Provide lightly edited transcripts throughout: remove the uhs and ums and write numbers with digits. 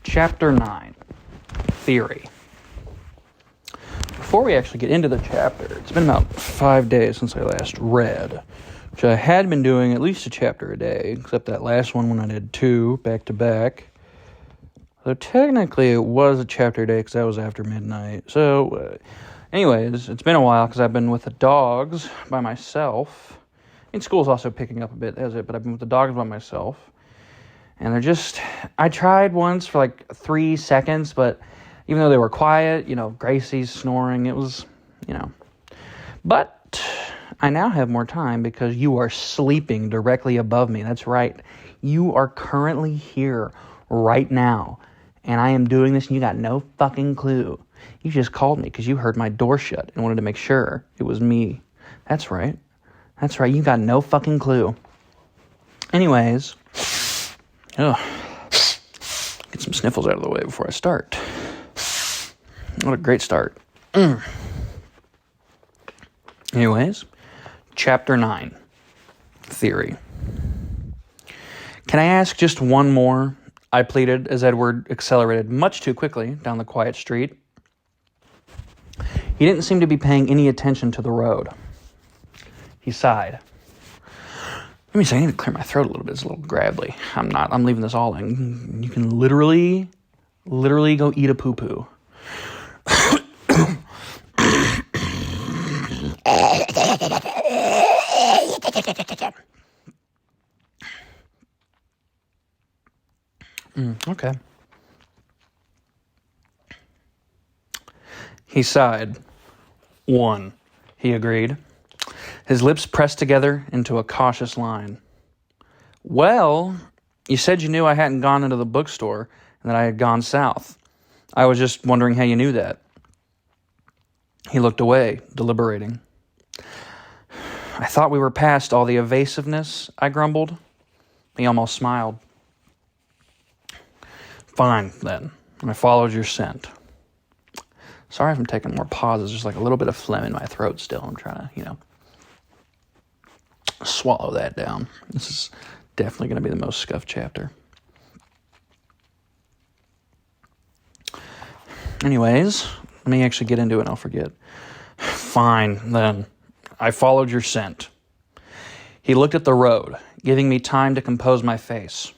Chapter 9, Theory. Before we actually get into the chapter, it's been about 5 days since I last read, which I had been doing at least a chapter a day, except that last one when I did 2 back-to-back. So technically it was a chapter a day because that was after midnight. Anyways, it's been a while because I've been with the dogs by myself. School's also picking up a bit, has it? But I've been with the dogs by myself. And I tried once for like 3 seconds, but even though they were quiet, Gracie's snoring, it was, But I now have more time because you are sleeping directly above me. That's right. You are currently here right now. And I am doing this and you got no fucking clue. You just called me because you heard my door shut and wanted to make sure it was me. That's right. You got no fucking clue. Anyways, get some sniffles out of the way before I start. What a great start. Anyways, Chapter 9, Theory. Can I ask just one more? I pleaded as Edward accelerated much too quickly down the quiet street. He didn't seem to be paying any attention to the road. He sighed. Let me say, I need to clear my throat a little bit. It's a little gravelly. I'm leaving this all in. You can literally go eat a poo-poo. Okay. He sighed. 1, he agreed. His lips pressed together into a cautious line. Well, you said you knew I hadn't gone into the bookstore and that I had gone south. I was just wondering how you knew that. He looked away, deliberating. I thought we were past all the evasiveness, I grumbled. He almost smiled. Fine, then. I followed your scent. Sorry if I'm taking more pauses. There's like a little bit of phlegm in my throat still. I'm trying to, swallow that down. This is definitely going to be the most scuffed chapter. Anyways, let me actually get into it and I'll forget. Fine, then. I followed your scent. He looked at the road, giving me time to compose my face.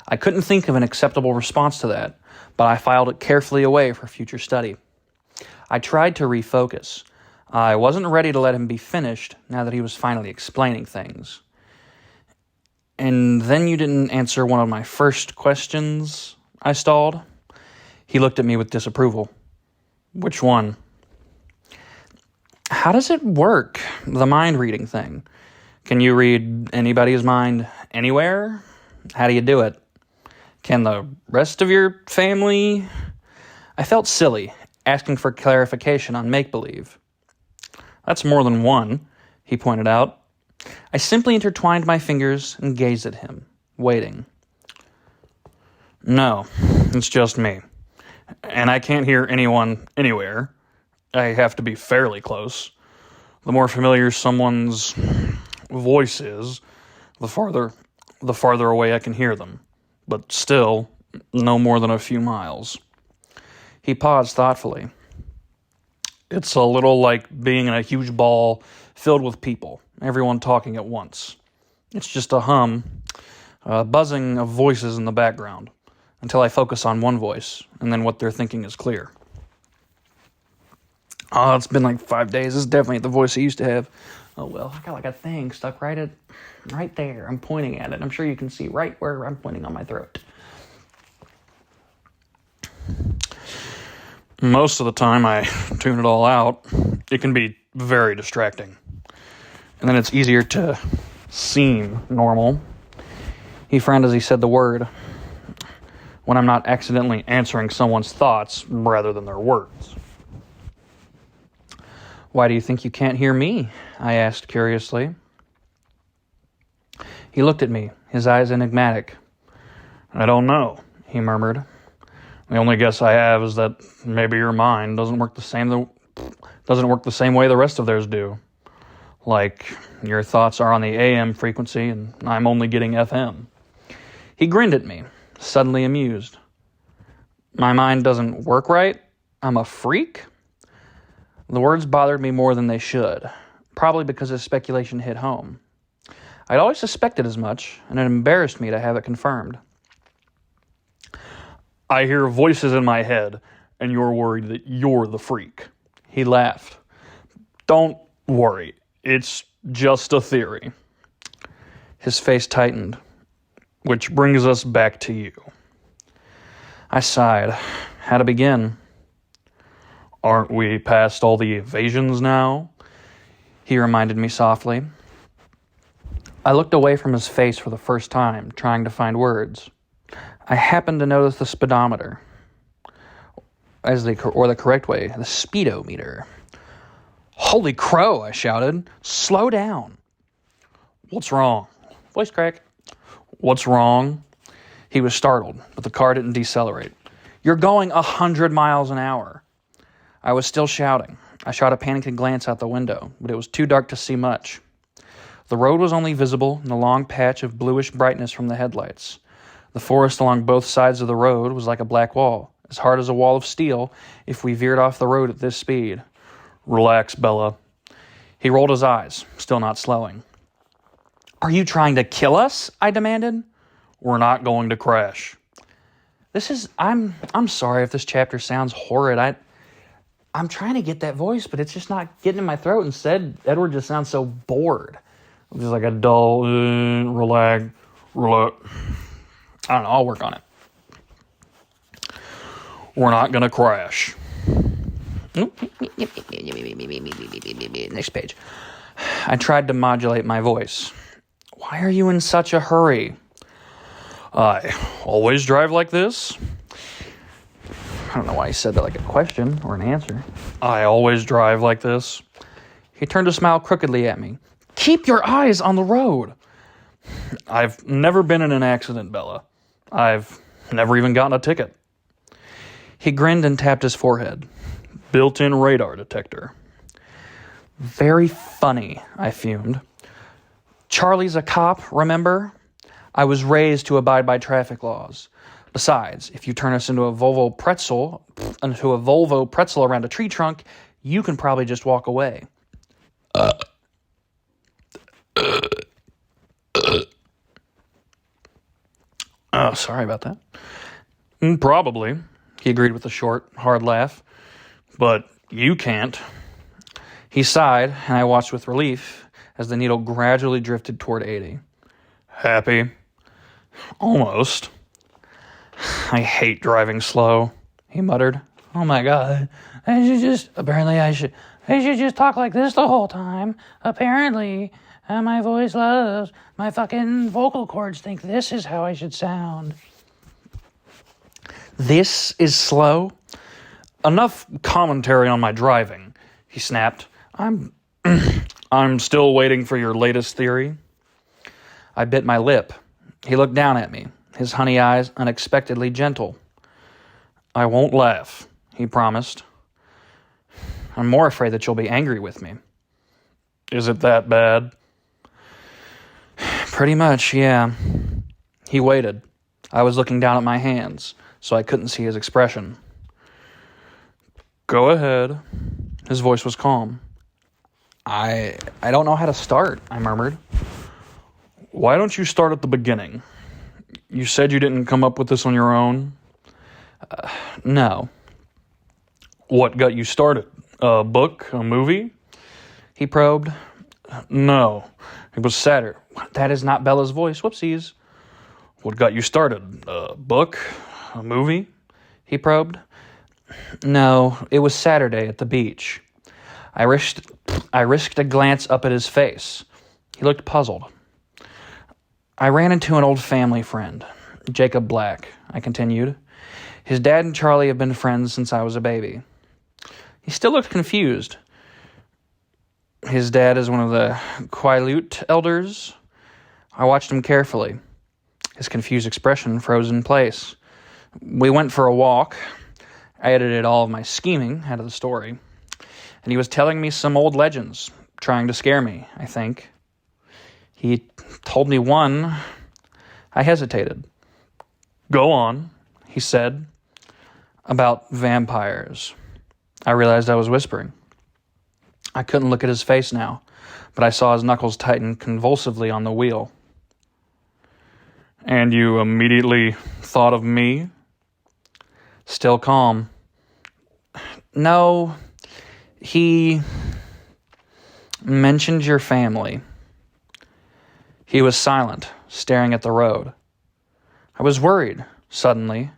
I couldn't think of an acceptable response to that, but I filed it carefully away for future study. I tried to refocus. I wasn't ready to let him be finished now that he was finally explaining things. And then you didn't answer one of my first questions, I stalled. He looked at me with disapproval. Which one? How does it work, the mind reading thing? Can you read anybody's mind anywhere? How do you do it? Can the rest of your family? I felt silly, asking for clarification on make-believe. That's more than one, he pointed out. I simply intertwined my fingers and gazed at him, waiting. No, it's just me. And I can't hear anyone anywhere. I have to be fairly close. The more familiar someone's voice is, the farther away I can hear them. But still, no more than a few miles. He paused thoughtfully. It's a little like being in a huge ball filled with people, everyone talking at once. It's just a hum, a buzzing of voices in the background, until I focus on one voice, and then what they're thinking is clear. Oh, it's been like 5 days. This is definitely the voice I used to have. Oh well, I got like a thing stuck right there. I'm pointing at it. I'm sure you can see right where I'm pointing on my throat. Most of the time I tune it all out. It can be very distracting. And then it's easier to seem normal. He frowned as he said the word. When I'm not accidentally answering someone's thoughts rather than their words. Why do you think you can't hear me? I asked curiously. He looked at me, his eyes enigmatic. I don't know, he murmured. The only guess I have is that maybe your mind doesn't work the same way the rest of theirs do. Like, your thoughts are on the AM frequency and I'm only getting FM. He grinned at me, suddenly amused. My mind doesn't work right? I'm a freak? The words bothered me more than they should, probably because his speculation hit home. I'd always suspected as much, and it embarrassed me to have it confirmed. I hear voices in my head, and you're worried that you're the freak. He laughed. Don't worry, it's just a theory. His face tightened, which brings us back to you. I sighed. How to begin? Aren't we past all the evasions now? He reminded me softly. I looked away from his face for the first time, trying to find words. I happened to notice the speedometer, or the correct way, the speedometer. Holy crow, I shouted. Slow down. What's wrong? Voice crack. What's wrong? He was startled, but the car didn't decelerate. You're going 100 miles an hour. I was still shouting. I shot a panicked glance out the window, but it was too dark to see much. The road was only visible in a long patch of bluish brightness from the headlights. The forest along both sides of the road was like a black wall, as hard as a wall of steel if we veered off the road at this speed. Relax, Bella. He rolled his eyes, still not slowing. Are you trying to kill us? I demanded. We're not going to crash. I'm sorry if this chapter sounds horrid. I'm trying to get that voice, but it's just not getting in my throat. Instead, Edward just sounds so bored. Just like a dull, relax. I don't know, I'll work on it. We're not going to crash. Next page. I tried to modulate my voice. Why are you in such a hurry? I always drive like this. I don't know why he said that like a question or an answer. I always drive like this. He turned to smile crookedly at me. Keep your eyes on the road. I've never been in an accident, Bella. I've never even gotten a ticket. He grinned and tapped his forehead. Built-in radar detector. Very funny, I fumed. Charlie's a cop, remember? I was raised to abide by traffic laws. Besides, if you turn us into a Volvo pretzel around a tree trunk, you can probably just walk away. Oh, sorry about that. Probably, he agreed with a short, hard laugh. But you can't. He sighed, and I watched with relief as the needle gradually drifted toward 80. Happy? Almost. I hate driving slow, he muttered. Oh my God. I should just talk like this the whole time. Apparently, my voice loves. My fucking vocal cords think this is how I should sound. This is slow? Enough commentary on my driving, he snapped. I'm still waiting for your latest theory. I bit my lip. He looked down at me, his honey eyes unexpectedly gentle. I won't laugh, he promised. I'm more afraid that you'll be angry with me. Is it that bad? Pretty much, yeah. He waited. I was looking down at my hands, so I couldn't see his expression. Go ahead. His voice was calm. I don't know how to start, I murmured. Why don't you start at the beginning? You said you didn't come up with this on your own? No. What got you started? A book? A movie? He probed. No. It was Saturday. That is not Bella's voice. Whoopsies. What got you started? A book? A movie? He probed. No, it was Saturday at the beach. I risked a glance up at his face. He looked puzzled. I ran into an old family friend, Jacob Black, I continued. His dad and Charlie have been friends since I was a baby. He still looked confused. His dad is one of the Quileute elders. I watched him carefully. His confused expression froze in place. We went for a walk. I edited all of my scheming out of the story. And he was telling me some old legends, trying to scare me, I think. He told me one. I hesitated. Go on, he said. About vampires. I realized I was whispering. I couldn't look at his face now, but I saw his knuckles tighten convulsively on the wheel. And you immediately thought of me? Still calm. No, he mentioned your family. He was silent, staring at the road. I was worried, suddenly,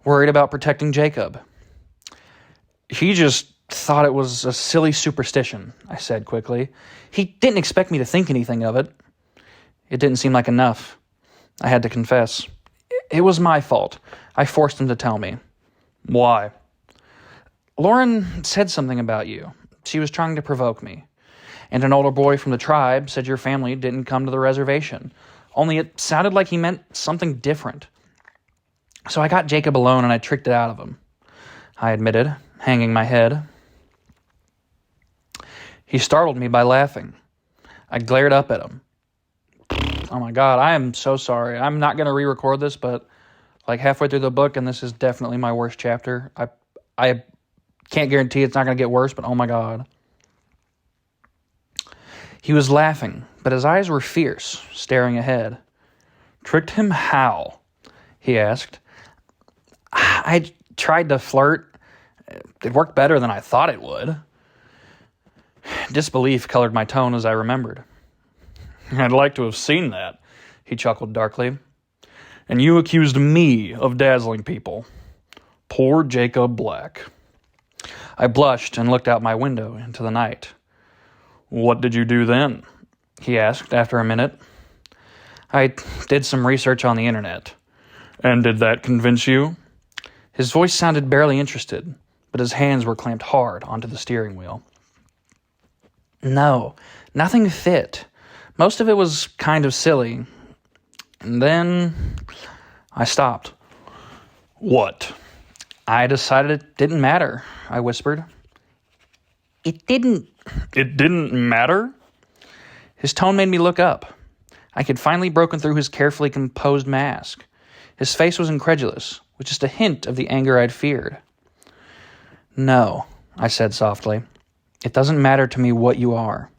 worried about protecting Jacob. He just thought it was a silly superstition, I said quickly. He didn't expect me to think anything of it. It didn't seem like enough. I had to confess. It was my fault. I forced him to tell me. Why? Lauren said something about you. She was trying to provoke me. And an older boy from the tribe said your family didn't come to the reservation. Only it sounded like he meant something different. So I got Jacob alone and I tricked it out of him, I admitted, hanging my head. He startled me by laughing. I glared up at him. Oh my God, I am so sorry. I'm not going to re-record this, but like halfway through the book, and this is definitely my worst chapter. I can't guarantee it's not going to get worse, but oh my God. He was laughing, but his eyes were fierce, staring ahead. Tricked him how? He asked. I tried to flirt. It worked better than I thought it would. Disbelief colored my tone as I remembered. I'd like to have seen that, he chuckled darkly. And you accused me of dazzling people. Poor Jacob Black. I blushed and looked out my window into the night. What did you do then? He asked after a minute. I did some research on the internet. And did that convince you? His voice sounded barely interested, but his hands were clamped hard onto the steering wheel. No, nothing fit. Most of it was kind of silly. And then I stopped. What? I decided it didn't matter, I whispered. It didn't matter? His tone made me look up. I had finally broken through his carefully composed mask. His face was incredulous, with just a hint of the anger I'd feared. No, I said softly. It doesn't matter to me what you are.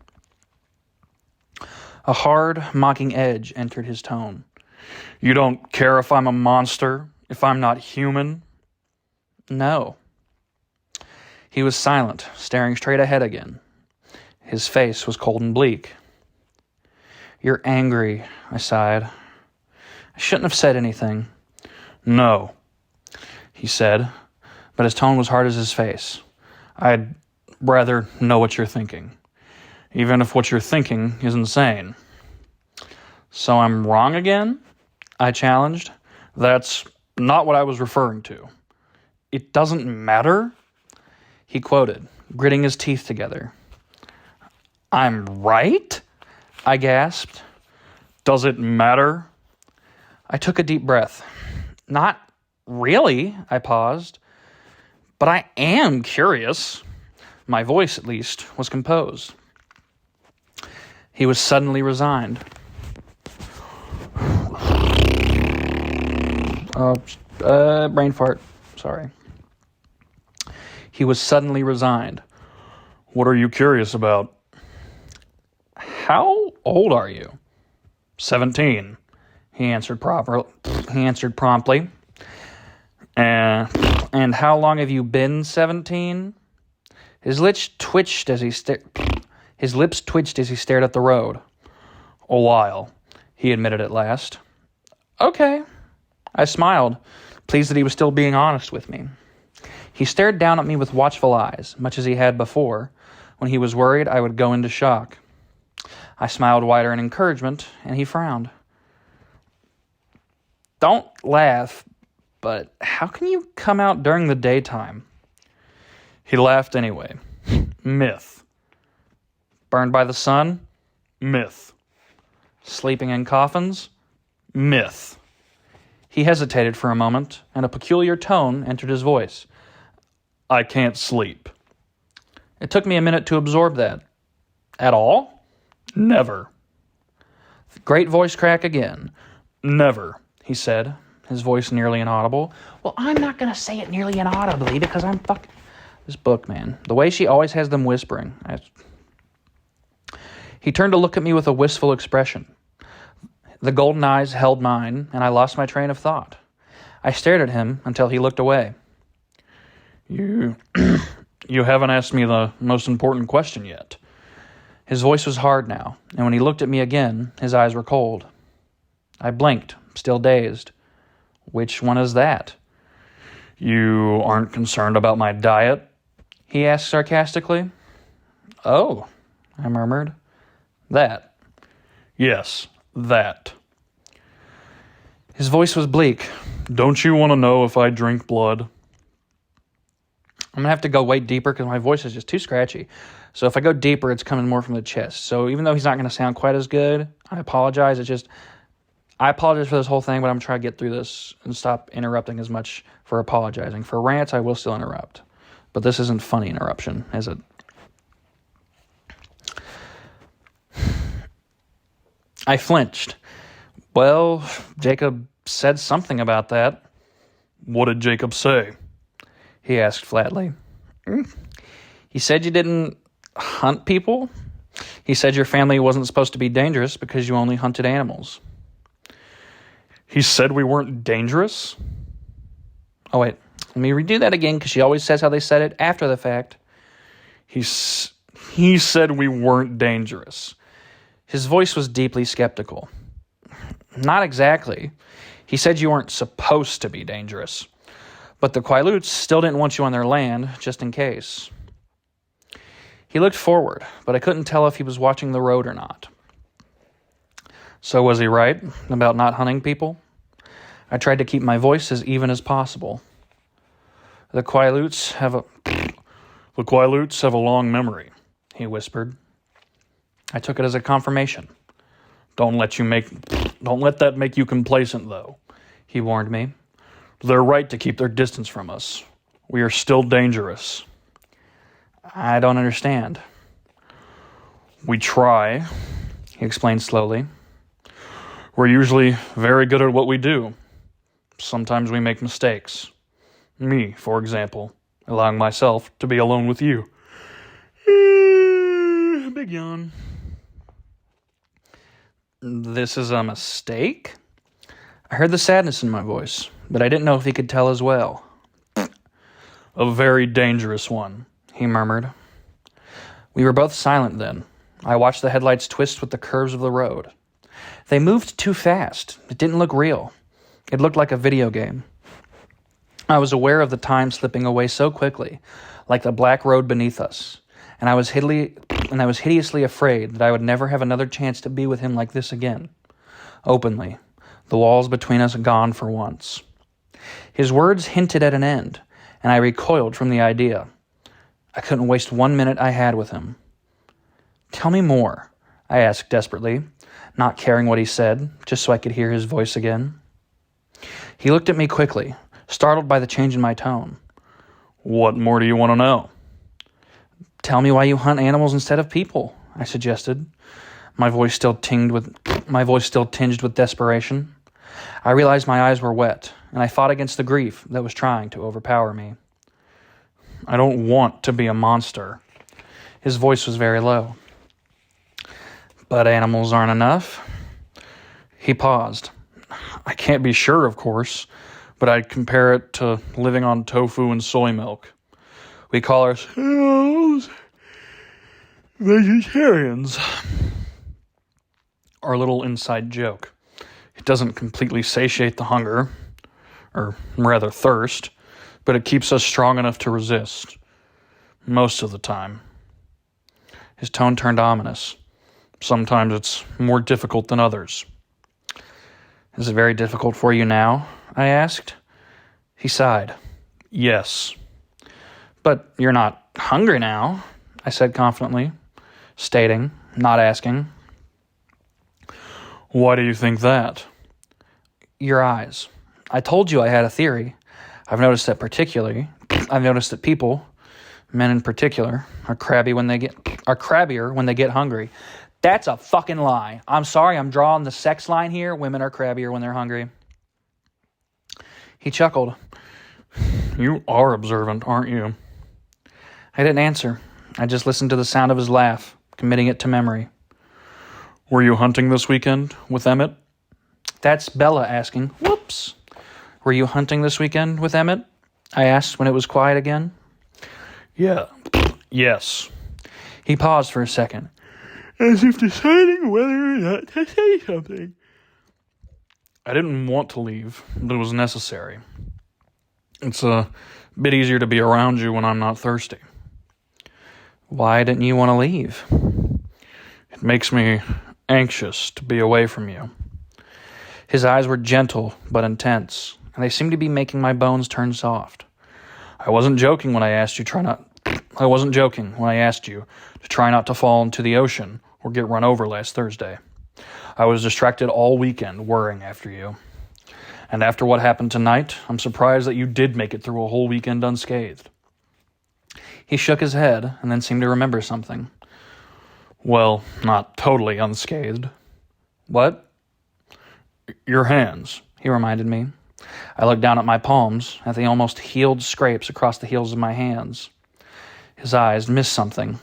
A hard, mocking edge entered his tone. You don't care if I'm a monster, if I'm not human? No. He was silent, staring straight ahead again. His face was cold and bleak. You're angry, I sighed. I shouldn't have said anything. No, he said, but his tone was hard as his face. I'd rather know what you're thinking, even if what you're thinking is insane. So I'm wrong again? I challenged. That's not what I was referring to. It doesn't matter? He quoted, gritting his teeth together. I'm right? I gasped. Does it matter? I took a deep breath. Not really, I paused. But I am curious. My voice, at least, was composed. He was suddenly resigned. Brain fart. Sorry. He was suddenly resigned. What are you curious about? How old are you? 17. He answered promptly. And how long have you been 17? His lips twitched as he stared at the road. A while, he admitted at last. Okay. I smiled, pleased that he was still being honest with me. He stared down at me with watchful eyes, much as he had before, when he was worried I would go into shock. I smiled wider in encouragement, and he frowned. Don't laugh, but how can you come out during the daytime? He laughed anyway. Myth. Burned by the sun? Myth. Sleeping in coffins? Myth. He hesitated for a moment, and a peculiar tone entered his voice. I can't sleep. It took me a minute to absorb that. At all? Never. Great voice crack again. Never, he said, his voice nearly inaudible. Well, I'm not going to say it nearly inaudibly because I'm fucking... This book, man. The way she always has them whispering. He turned to look at me with a wistful expression. The golden eyes held mine, and I lost my train of thought. I stared at him until he looked away. You haven't asked me the most important question yet. His voice was hard now, and when he looked at me again, his eyes were cold. I blinked, still dazed. Which one is that? You aren't concerned about my diet? He asked sarcastically. Oh, I murmured. That. Yes, that. His voice was bleak. Don't you want to know if I drink blood? I'm going to have to go way deeper because my voice is just too scratchy. So if I go deeper, it's coming more from the chest. So even though he's not going to sound quite as good, I apologize. I apologize for this whole thing, but I'm going to try to get through this and stop interrupting as much for apologizing. For rants, I will still interrupt. But this isn't funny interruption, is it? I flinched. Well, Jacob said something about that. What did Jacob say? He asked flatly. He said you didn't hunt people. He said your family wasn't supposed to be dangerous because you only hunted animals. He said we weren't dangerous? Oh, wait. Let me redo that again because she always says how they said it after the fact. He said we weren't dangerous. His voice was deeply skeptical. Not exactly. He said you weren't supposed to be dangerous. But the Quaaludes still didn't want you on their land, just in case. He looked forward, but I couldn't tell if he was watching the road or not. So was he right about not hunting people? I tried to keep my voice as even as possible. The Quaaludes have a long memory, he whispered. I took it as a confirmation. Don't let that make you complacent, though, he warned me. They're right to keep their distance from us. We are still dangerous. I don't understand. We try, he explained slowly. We're usually very good at what we do. Sometimes we make mistakes. Me, for example, allowing myself to be alone with you. Big yawn. This is a mistake? I heard the sadness in my voice, but I didn't know if he could tell as well. A very dangerous one, he murmured. We were both silent then. I watched the headlights twist with the curves of the road. They moved too fast. It didn't look real. It looked like a video game. I was aware of the time slipping away so quickly, like the black road beneath us, and I was hideously afraid that I would never have another chance to be with him like this again. Openly, the walls between us gone for once. His words hinted at an end, and I recoiled from the idea. I couldn't waste 1 minute I had with him. Tell me more, I asked desperately, not caring what he said, just so I could hear his voice again. He looked at me quickly, startled by the change in my tone. What more do you want to know? Tell me why you hunt animals instead of people, I suggested, my voice still tinged with desperation. I realized my eyes were wet, and I fought against the grief that was trying to overpower me. I don't want to be a monster. His voice was very low. But animals aren't enough. He paused. I can't be sure, of course, but I'd compare it to living on tofu and soy milk. We call ourselves vegetarians. Our little inside joke. It doesn't completely satiate the hunger, or rather thirst, but it keeps us strong enough to resist. Most of the time. His tone turned ominous. Sometimes it's more difficult than others. Is it very difficult for you now? I asked. He sighed. Yes. But you're not hungry now, I said confidently, stating, not asking. Why do you think that? Your eyes. I told you I had a theory. I've noticed that people, men in particular, are crabbier when they get hungry. That's a fucking lie. I'm sorry, I'm drawing the sex line here. Women are crabbier when they're hungry. He chuckled. You are observant, aren't you? I didn't answer. I just listened to the sound of his laugh, committing it to memory. Were you hunting this weekend with Emmett? That's Bella asking. Whoops. Were you hunting this weekend with Emmett? I asked when it was quiet again. Yeah. Yes. He paused for a second, as if deciding whether or not to say something. I didn't want to leave, but it was necessary. It's a bit easier to be around you when I'm not thirsty. Why didn't you want to leave? It makes me anxious to be away from you. His eyes were gentle but intense, and they seemed to be making my bones turn soft. I wasn't joking when I asked you to try not to fall into the ocean or get run over last Thursday. I was distracted all weekend worrying after you. And after what happened tonight, I'm surprised that you did make it through a whole weekend unscathed. He shook his head and then seemed to remember something. Well, not totally unscathed. What? Your hands, he reminded me. I looked down at my palms, at the almost healed scrapes across the heels of my hands. His eyes missed something.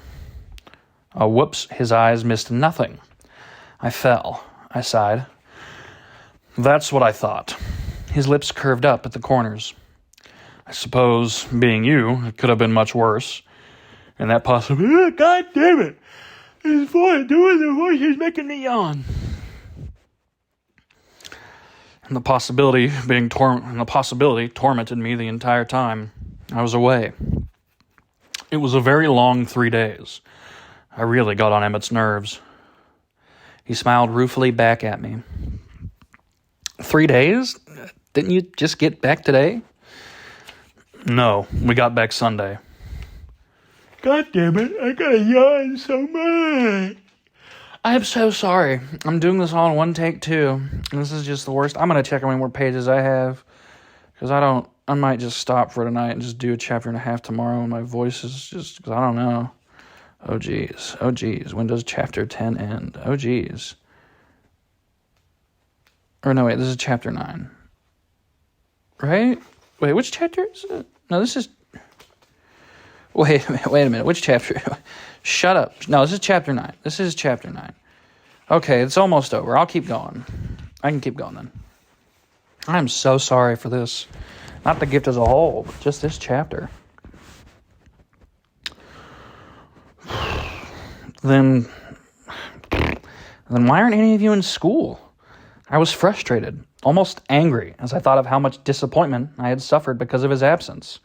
Oh, whoops, his eyes missed nothing. I fell. I sighed. That's what I thought. His lips curved up at the corners. I suppose, being you, it could have been much worse. And that possibly... God damn it! His voice, doing the voice is making me yawn. And the possibility tormented me the entire time I was away. It was a very long 3 days. I really got on Emmett's nerves. He smiled ruefully back at me. 3 days? Didn't you just get back today? No, we got back Sunday. God damn it, I gotta yawn so much. I am so sorry. I'm doing this all in one take, too. And this is just the worst. I'm going to check how many more pages I have. Because I might just stop for tonight and just do a chapter and a half tomorrow. And my voice is just, because I don't know. Oh, geez. When does chapter 10 end? Oh, geez. Or no, wait, this is chapter 9. Right? Wait, which chapter is it? No, this is... Wait a minute. Which chapter? Shut up. No, this is chapter 9. This is chapter 9. Okay, it's almost over. I'll keep going. I can keep going then. I'm so sorry for this. Not the gift as a whole, but just this chapter. Then why aren't any of you in school? I was frustrated, almost angry, as I thought of how much disappointment I had suffered because of his absence.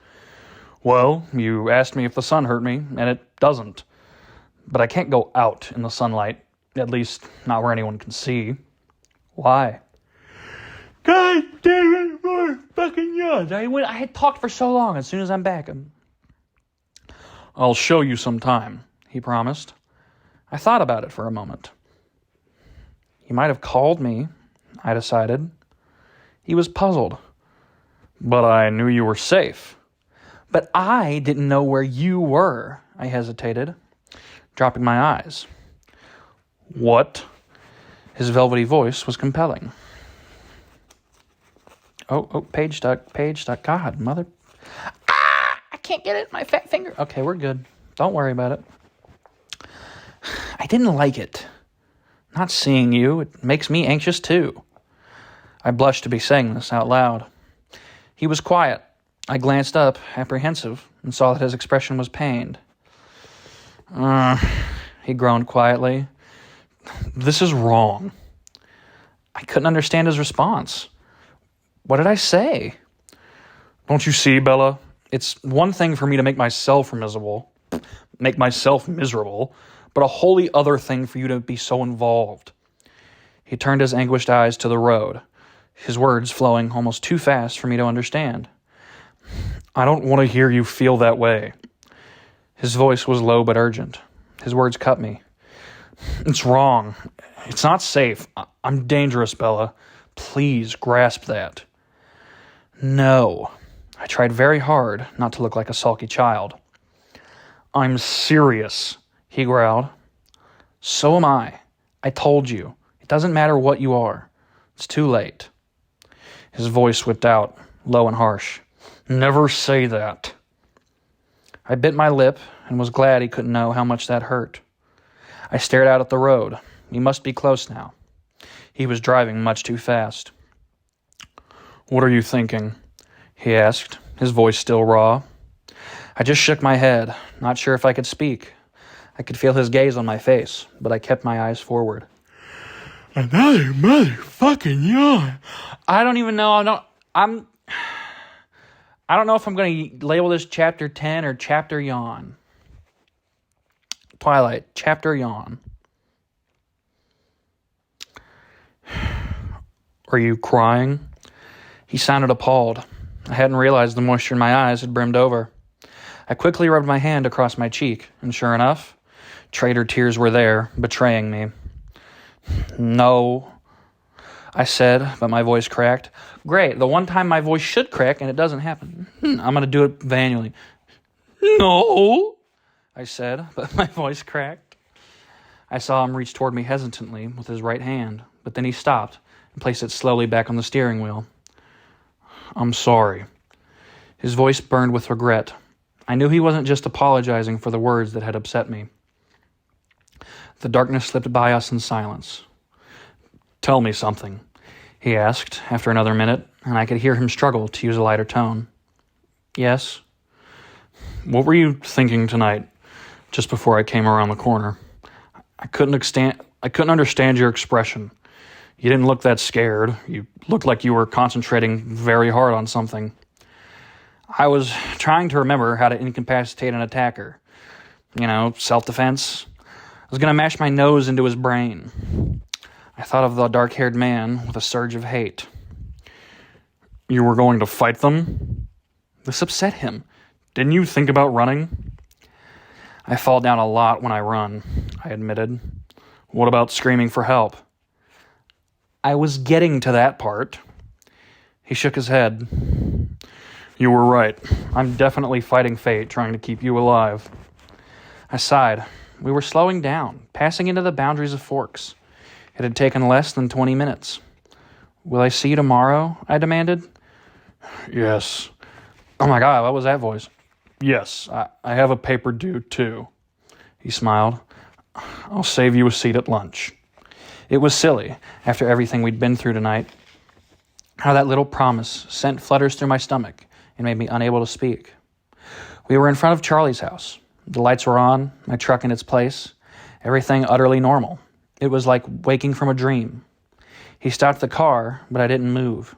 Well, you asked me if the sun hurt me, and it doesn't. But I can't go out in the sunlight, at least not where anyone can see. Why? God damn it, more fucking yawns. I had talked for so long. As soon as I'm back, I'll show you some time, he promised. I thought about it for a moment. He might have called me, I decided. He was puzzled. But I knew you were safe. But I didn't know where you were, I hesitated, dropping my eyes. What? His velvety voice was compelling. Oh, page stuck. God, mother... I can't get it, my fat finger. Okay, we're good. Don't worry about it. I didn't like it. Not seeing you, it makes me anxious too. I blushed to be saying this out loud. He was quiet. I glanced up, apprehensive, and saw that his expression was pained. He groaned quietly. This is wrong. I couldn't understand his response. What did I say? Don't you see, Bella? It's one thing for me to make myself miserable, but a wholly other thing for you to be so involved. He turned his anguished eyes to the road, his words flowing almost too fast for me to understand. I don't want to hear you feel that way. His voice was low but urgent. His words cut me. It's wrong. It's not safe. I'm dangerous, Bella. Please grasp that. No. I tried very hard not to look like a sulky child. I'm serious, he growled. So am I. I told you. It doesn't matter what you are. It's too late. His voice whipped out, low and harsh. Never say that. I bit my lip and was glad he couldn't know how much that hurt. I stared out at the road. We must be close now. He was driving much too fast. What are you thinking? He asked, his voice still raw. I just shook my head, not sure if I could speak. I could feel his gaze on my face, but I kept my eyes forward. Another motherfucking yawn. I don't even know. I don't know if I'm going to label this chapter 10 or chapter yawn. Twilight, chapter yawn. Are you crying? He sounded appalled. I hadn't realized the moisture in my eyes had brimmed over. I quickly rubbed my hand across my cheek, and sure enough, traitor tears were there, betraying me. No, I said, but my voice cracked. Great, the one time my voice should crack and it doesn't happen. I'm going to do it manually. No, I said, but my voice cracked. I saw him reach toward me hesitantly with his right hand, but then he stopped and placed it slowly back on the steering wheel. I'm sorry. His voice burned with regret. I knew he wasn't just apologizing for the words that had upset me. The darkness slipped by us in silence. Tell me something, he asked after another minute, and I could hear him struggle to use a lighter tone. Yes? What were you thinking tonight, just before I came around the corner? I couldn't understand your expression. You didn't look that scared. You looked like you were concentrating very hard on something. I was trying to remember how to incapacitate an attacker. Self-defense. I was going to mash my nose into his brain. I thought of the dark-haired man with a surge of hate. You were going to fight them? This upset him. Didn't you think about running? I fall down a lot when I run, I admitted. What about screaming for help? I was getting to that part. He shook his head. You were right. I'm definitely fighting fate, trying to keep you alive. I sighed. We were slowing down, passing into the boundaries of Forks. It had taken less than 20 minutes. Will I see you tomorrow? I demanded. Yes. Oh my God, what was that voice? Yes, I have a paper due too. He smiled. I'll save you a seat at lunch. It was silly, after everything we'd been through tonight, how that little promise sent flutters through my stomach and made me unable to speak. We were in front of Charlie's house. The lights were on, my truck in its place, everything utterly normal. It was like waking from a dream. He stopped the car, but I didn't move.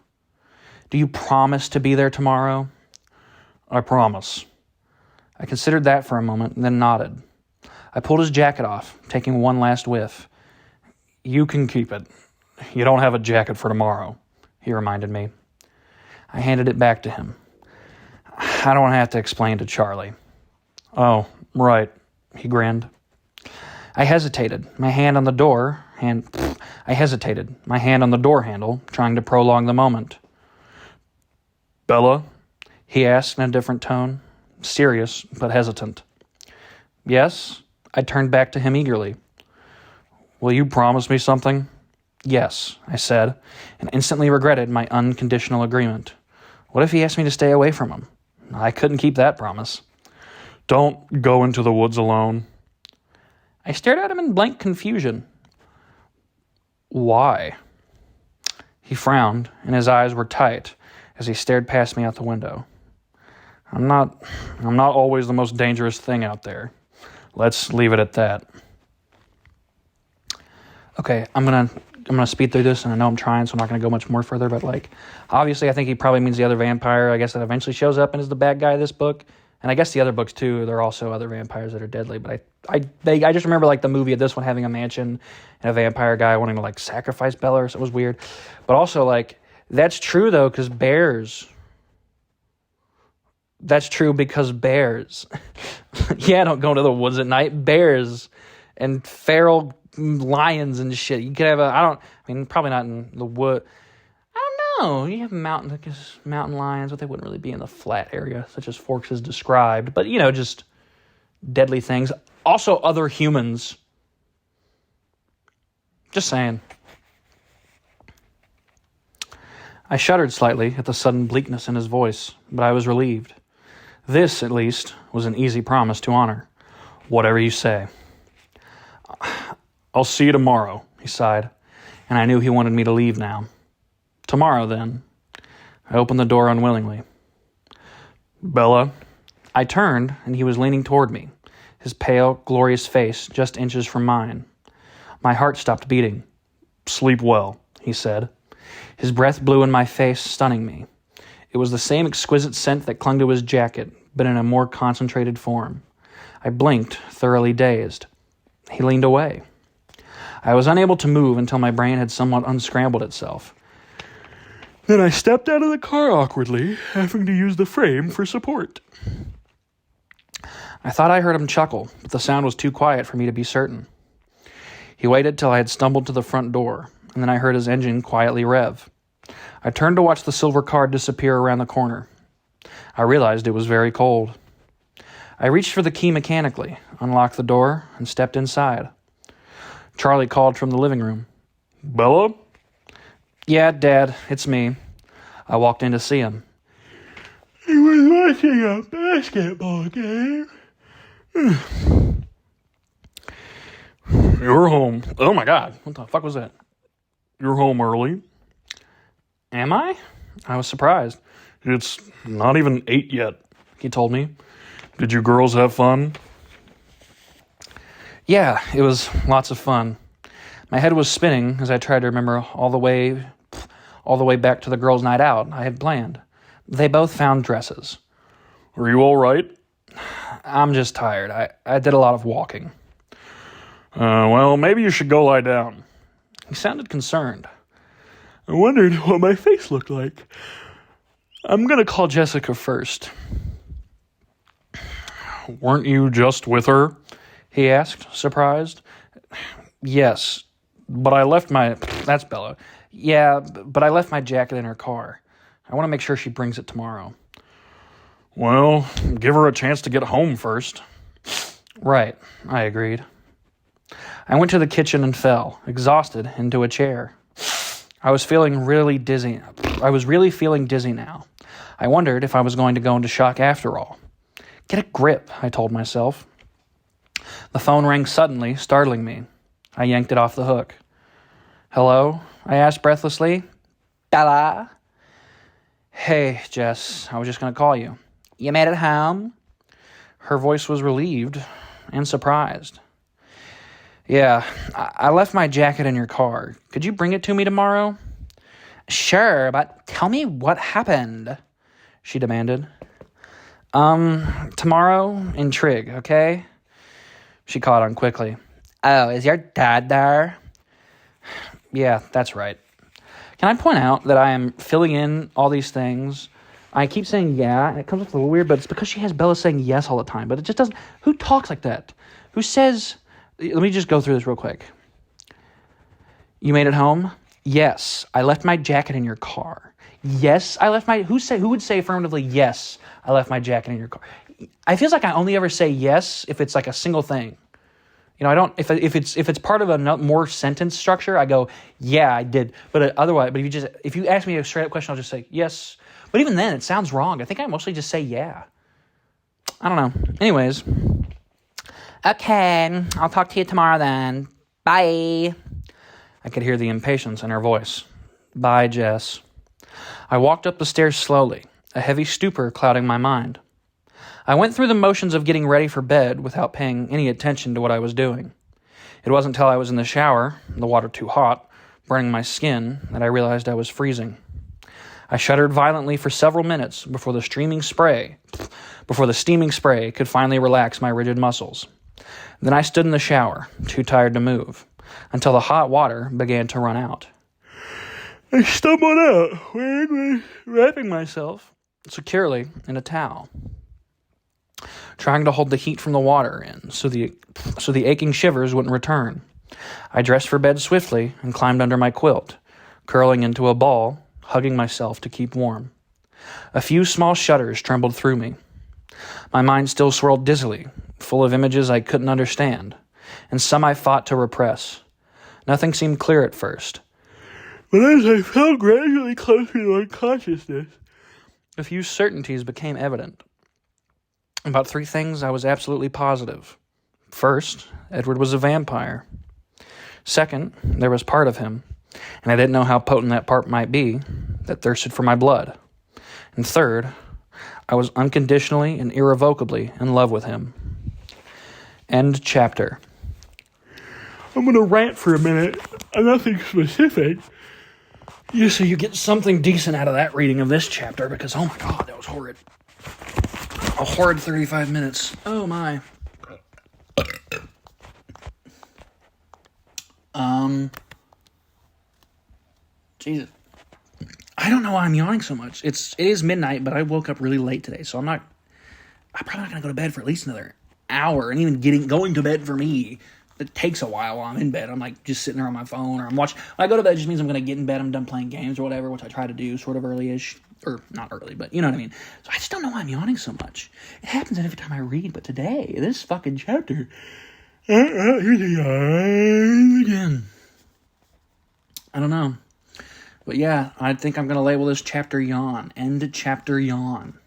Do you promise to be there tomorrow? I promise. I considered that for a moment, and then nodded. I pulled his jacket off, taking one last whiff. You can keep it. You don't have a jacket for tomorrow, he reminded me. I handed it back to him. I don't have to explain to Charlie. Oh, right, he grinned. I hesitated, my hand on the door handle, trying to prolong the moment. Bella? He asked in a different tone, serious but hesitant. Yes? I turned back to him eagerly. Will you promise me something? Yes, I said, and instantly regretted my unconditional agreement. What if he asked me to stay away from him? I couldn't keep that promise. Don't go into the woods alone. I stared at him in blank confusion. Why? He frowned, and his eyes were tight as he stared past me out the window. I'm not always the most dangerous thing out there. Let's leave it at that. Okay, I'm gonna speed through this, and I know I'm trying, so I'm not gonna go much more further. But obviously, I think he probably means the other vampire. I guess that eventually shows up and is the bad guy of this book, and I guess the other books too. There are also other vampires that are deadly. But I just remember the movie of this one having a mansion and a vampire guy wanting to sacrifice Bella, so it was weird. But also that's true though, because bears. That's true because bears. Yeah, don't go to the woods at night. Bears and feral lions and shit. You could have probably not in the wood. I don't know. You have mountain lions, but they wouldn't really be in the flat area, such as Forks has described. But, just deadly things. Also, other humans. Just saying. I shuddered slightly at the sudden bleakness in his voice, but I was relieved. This, at least, was an easy promise to honor. Whatever you say. I'll see you tomorrow, he sighed, and I knew he wanted me to leave now. Tomorrow, then. I opened the door unwillingly. Bella. I turned, and he was leaning toward me, his pale, glorious face just inches from mine. My heart stopped beating. Sleep well, he said. His breath blew in my face, stunning me. It was the same exquisite scent that clung to his jacket, but in a more concentrated form. I blinked, thoroughly dazed. He leaned away. I was unable to move until my brain had somewhat unscrambled itself. Then I stepped out of the car awkwardly, having to use the frame for support. I thought I heard him chuckle, but the sound was too quiet for me to be certain. He waited till I had stumbled to the front door, and then I heard his engine quietly rev. I turned to watch the silver car disappear around the corner. I realized it was very cold. I reached for the key mechanically, unlocked the door, and stepped inside. Charlie called from the living room. Bella? Yeah, Dad, it's me. I walked in to see him. He was watching a basketball game. You're home. Oh my God, what the fuck was that? You're home early. Am I? I was surprised. It's not even 8 yet, he told me. Did you girls have fun? Yeah, it was lots of fun. My head was spinning as I tried to remember all the way back to the girls' night out I had planned. They both found dresses. Are you all right? I'm just tired. I did a lot of walking. Well, maybe you should go lie down. He sounded concerned. I wondered what my face looked like. I'm going to call Jessica first. Weren't you just with her? He asked, surprised. Yes, but I left my... That's Bella. Yeah, but I left my jacket in her car. I want to make sure she brings it tomorrow. Well, give her a chance to get home first. Right, I agreed. I went to the kitchen and fell, exhausted, into a chair. I was really feeling dizzy now. I wondered if I was going to go into shock after all. Get a grip, I told myself. The phone rang suddenly, startling me. I yanked it off the hook. Hello? I asked breathlessly. Bella? Hey, Jess, I was just going to call you. You made it home? Her voice was relieved and surprised. Yeah, I left my jacket in your car. Could you bring it to me tomorrow? Sure, but tell me what happened, she demanded. Tomorrow in Trig, okay? She caught on quickly. Oh, is your dad there? Yeah, that's right. Can I point out that I am filling in all these things? I keep saying yeah, and it comes up a little weird, but it's because she has Bella saying yes all the time. But it just doesn't... Who talks like that? Who says... Let me just go through this real quick. You made it home? Yes. I left my jacket in your car. Yes, I left my... Who would say affirmatively, yes, I left my jacket in your car? I feels like I only ever say yes if it's like a single thing. You know, I don't... If it's part of a more sentence structure, I go, yeah, I did. But otherwise, if you ask me a straight up question, I'll just say yes. But even then, it sounds wrong. I think I mostly just say yeah. I don't know. Anyways... Okay, I'll talk to you tomorrow then. Bye. I could hear the impatience in her voice. Bye, Jess. I walked up the stairs slowly, a heavy stupor clouding my mind. I went through the motions of getting ready for bed without paying any attention to what I was doing. It wasn't until I was in the shower, the water too hot, burning my skin, that I realized I was freezing. I shuddered violently for several minutes before the steaming spray could finally relax my rigid muscles. Then I stood in the shower, too tired to move, until the hot water began to run out. I stumbled out, wrapping myself securely in a towel, trying to hold the heat from the water in so the aching shivers wouldn't return. I dressed for bed swiftly and climbed under my quilt, curling into a ball, hugging myself to keep warm. A few small shudders trembled through me. My mind still swirled dizzily, full of images I couldn't understand, and some I fought to repress. Nothing seemed clear at first. But as I fell gradually closer to unconsciousness, a few certainties became evident. About 3 things I was absolutely positive. First, Edward was a vampire. Second, there was part of him, and I didn't know how potent that part might be, that thirsted for my blood. And third, I was unconditionally and irrevocably in love with him. End chapter. I'm going to rant for a minute. Nothing specific. Just so you get something decent out of that reading of this chapter, because, oh my God, that was horrid. A horrid 35 minutes. Oh my. Jesus. I don't know why I'm yawning so much. It is midnight, but I woke up really late today, so I'm probably not going to go to bed for at least another hour, and even going to bed for me, it takes a while I'm in bed. I'm like just sitting there on my phone, or I'm watching. When I go to bed, it just means I'm going to get in bed, I'm done playing games or whatever, which I try to do sort of early-ish, or not early, but you know what I mean. So I just don't know why I'm yawning so much. It happens every time I read, but today, this fucking chapter, again. I don't know. But yeah, I think I'm going to label this chapter yawn. End chapter yawn.